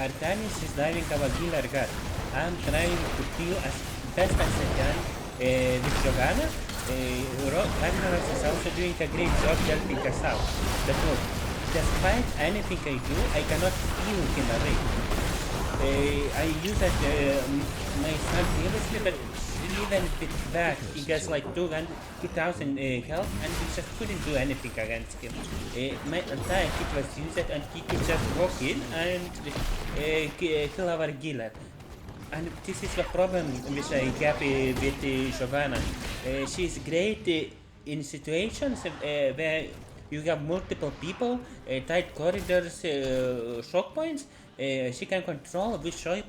Artanis is driving our killer guard. I'm trying to kill as best as I can with Johanna. Ragnaros is also doing a great job helping us out. But look, despite anything I do, I cannot heal him away. I use that my son previously, but even with that, he gets like 2,000 health, and we just couldn't do anything against him. My entire kit was used, and he could just walk in and kill our killer. And this is the problem which I have with Giovanna. She's great in situations where you have multiple people, tight corridors, shock points. She can control which short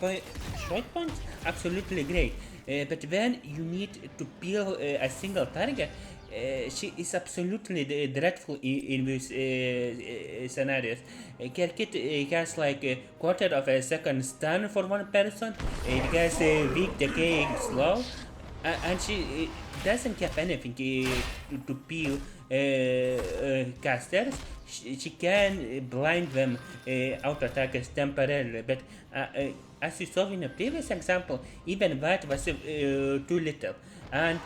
points, absolutely great. But when you need to peel a single target, she is absolutely dreadful in these scenarios. Kerkit has like a quarter of a second stun for one person. It has a weak decaying slow, and she doesn't have anything to peel casters. She can blind them auto attackers temporarily, but as you saw in the previous example, even that was too little. And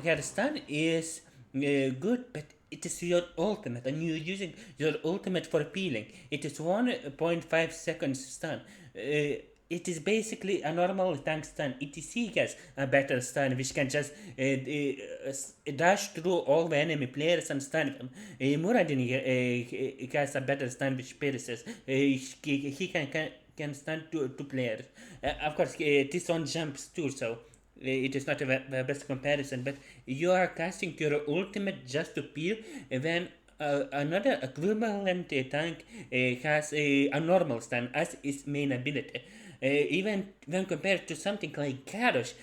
her stun is good, but it is your ultimate, and you're using your ultimate for peeling. It is 1.5 seconds stun. It is basically a normal tank stun. ETC has a better stun, which can just dash through all the enemy players and stun them. Muradin has a better stun, which pierces. He can stun two players. Of course, this one jumps too, so it is not the best comparison, but you are casting your ultimate just to peel when another equivalent tank has a normal stun as its main ability. Even when compared to something like Garrosh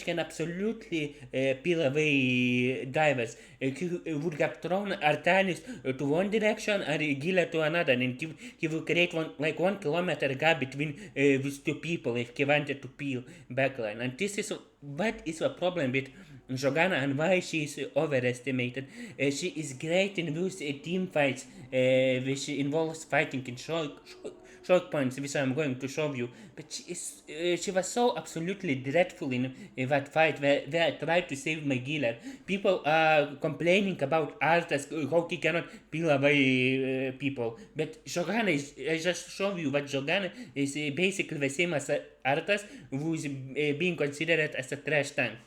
can absolutely peel away divers. He would have thrown Artanis to one direction and Gila to another, and he would create one kilometer gap between these two people if he wanted to peel backline. And this is what is the problem with Johanna and why she is overestimated. She is great in those team fights, which involves fighting in short points, which I'm going to show you. But she was so absolutely dreadful in that fight where I tried to save my healer. People are complaining about Arthas, how he cannot peel away people. But Johanna is, I just show you that Johanna is basically the same as Arthas, who is being considered as a trash tank.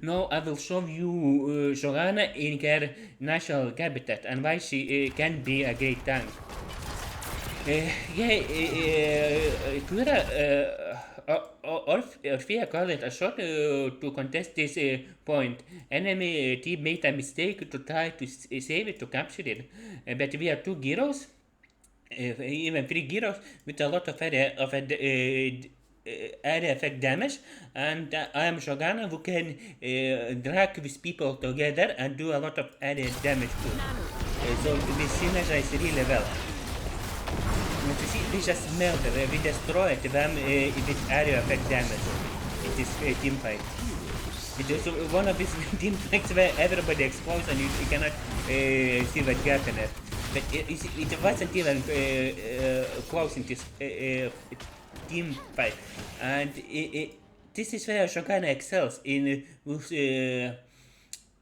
Now I will show you Johanna in her natural habitat and why she can be a great tank. Kura Orphea called it a shot to contest this point. Enemy team made a mistake to try to save it, to capture it. But we have two heroes, even three heroes, with a lot of area effect damage, and I am Shogun who can drag these people together and do a lot of area damage too. So we synergize really well. But you see, we just melt it, we destroy them with area effect damage. It is a team fight. It is one of these team fights where everybody explodes and you cannot see what happened. But it wasn't even close in this team fight, and this is where Shogun excels in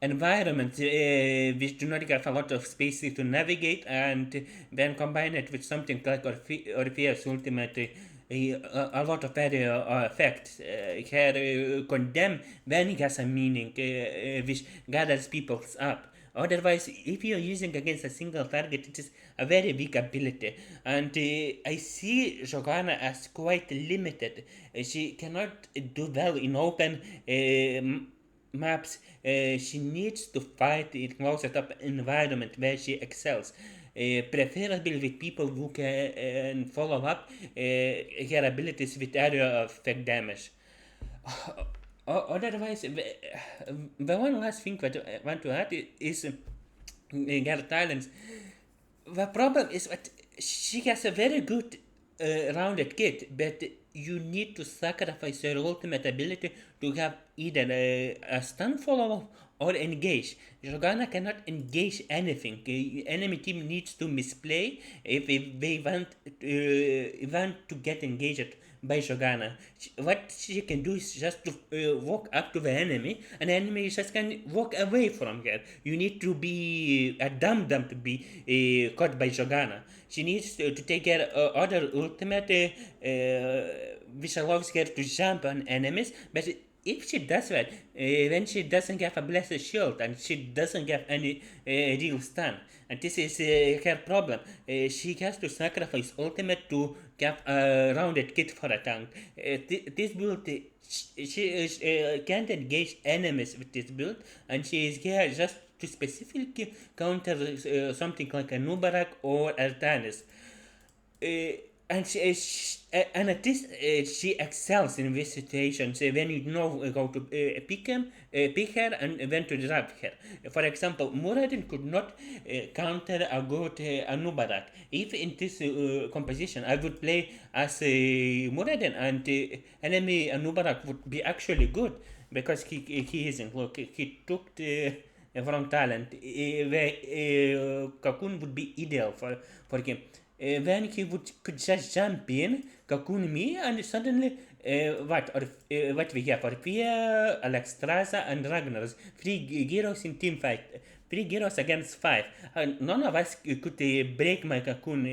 environments which do not have a lot of space to navigate, and then combine it with something like Orpheus Ultimate. A lot of area effects can condemn when it has a meaning which gathers people up. Otherwise, if you're using against a single target, it is a very weak ability. And I see Johanna as quite limited. She cannot do well in open maps. She needs to fight in closed up environment where she excels. Preferably with people who can follow up her abilities with area effect damage. Otherwise, the one last thing that I want to add is her talents. The problem is that she has a very good rounded kit, but you need to sacrifice your ultimate ability to have either a stun follow or engage. Johanna cannot engage anything. Enemy team needs to misplay if they want to get engaged by Johanna. What she can do is just to walk up to the enemy, and the enemy just can walk away from her. You need to be a dum dum to be caught by Johanna. She needs to take her other ultimate, which allows her to jump on enemies, but if she does that, then she doesn't have a blessed shield and she doesn't have any real stun. And this is her problem. She has to sacrifice ultimate to get a rounded kit for a tank. This build, she can't engage enemies with this build, and she is here just to specifically counter something like a Nubarak or Artanis. Uh, and at this she excels in these situations when you know how to pick her and when to drop her. For example, Muradin could not counter a good Anubarak. If in this composition I would play as Muradin, and enemy Anubarak would be actually good because he isn't. Look, he took the from talent. Where Cocoon would be ideal for him. When he could just jump in, cocoon me, and suddenly what we have? Orphea, Alexstrasza, and Ragnar's three heroes in team fight. Three heroes against five. None of us could break my cocoon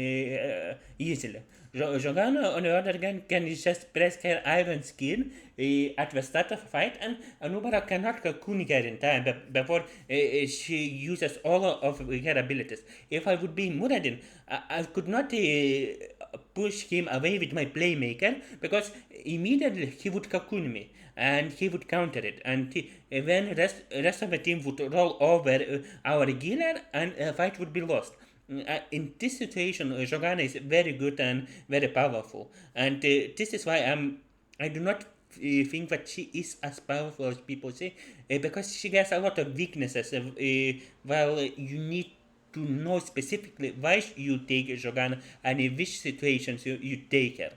easily. Johanna, on the other hand, can just press her iron skin at the start of a fight, and Anubara cannot cocoon her in time before she uses all of her abilities. If I would be Muradin, I could not push him away with my playmaker because immediately he would cocoon me and he would counter it, and when rest of the team would roll over our healer and fight would be lost. In this situation, Johanna is very good and very powerful, and this is why I do not think that she is as powerful as people say, because she has a lot of weaknesses. Well, you need to know specifically why you take Johanna and in which situations you take her.